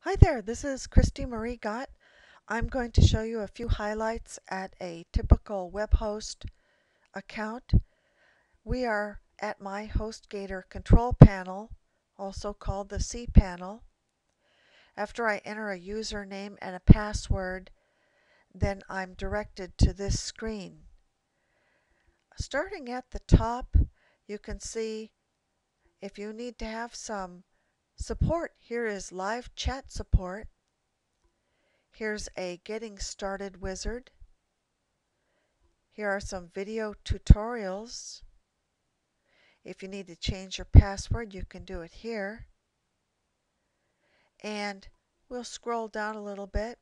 Hi there, this is Christy Marie Gott. I'm going to show you a few highlights at a typical web host account. We are at my Hostgator control panel, also called the C panel. After I enter a username and a password, then I'm directed to this screen. Starting at the top, you can see if you need to have some support, here is live chat support. Here's a getting started wizard. Here are some video tutorials. If you need to change your password, you can do it here. And we'll scroll down a little bit.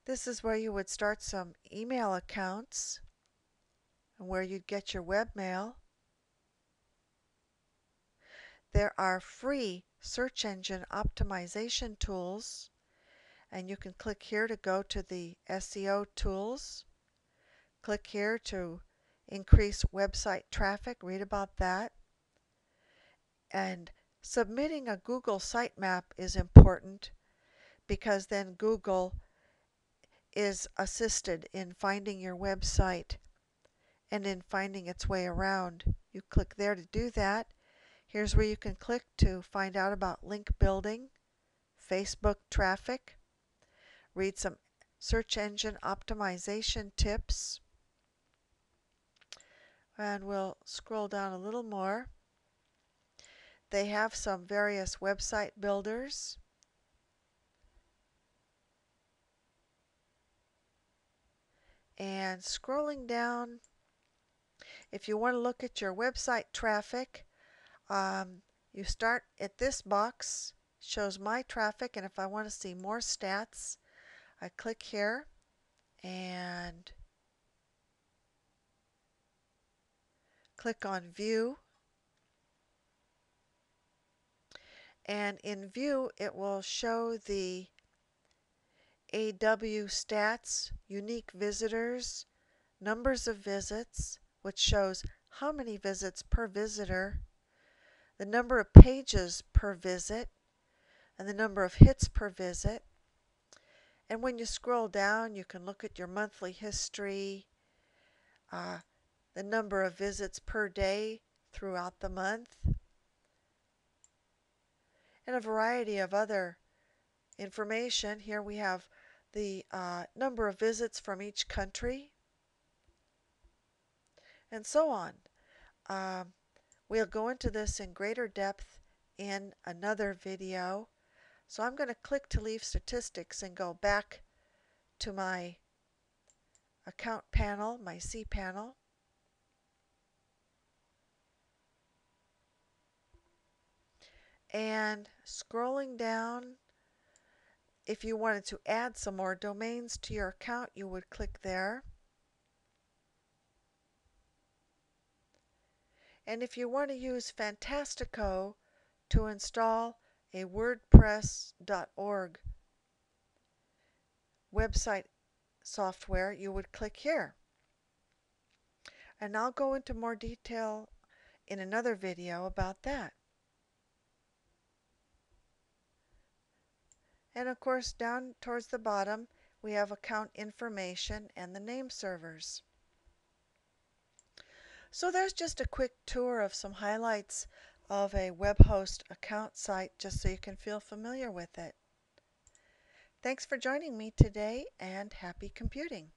This is where you would start some email accounts and where you'd get your webmail. There are free search engine optimization tools, and you can click here to go to the SEO tools. Click here to increase website traffic, read about that. And submitting a Google sitemap is important because then Google is assisted in finding your website and in finding its way around. You click there to do that. Here's where you can click to find out about link building, Facebook traffic, read some search engine optimization tips, and we'll scroll down a little more. They have some various website builders. And scrolling down, if you want to look at your website traffic, you start at this box, shows my traffic, and if I want to see more stats, I click here and click on View. And in View, it will show the AW stats, unique visitors, numbers of visits, which shows how many visits per visitor, the number of pages per visit, and the number of hits per visit. And when you scroll down, you can look at your monthly history, the number of visits per day throughout the month, and a variety of other information. Here we have the number of visits from each country, and so on. We'll go into this in greater depth in another video. So I'm going to click to leave statistics and go back to my account panel, my C panel. And scrolling down, if you wanted to add some more domains to your account, you would click there. And if you want to use Fantastico to install a Wordpress.org website software, you would click here. And I'll go into more detail in another video about that. And of course, down towards the bottom, we have account information and the name servers. So there's just a quick tour of some highlights of a web host account site just so you can feel familiar with it. Thanks for joining me today and happy computing.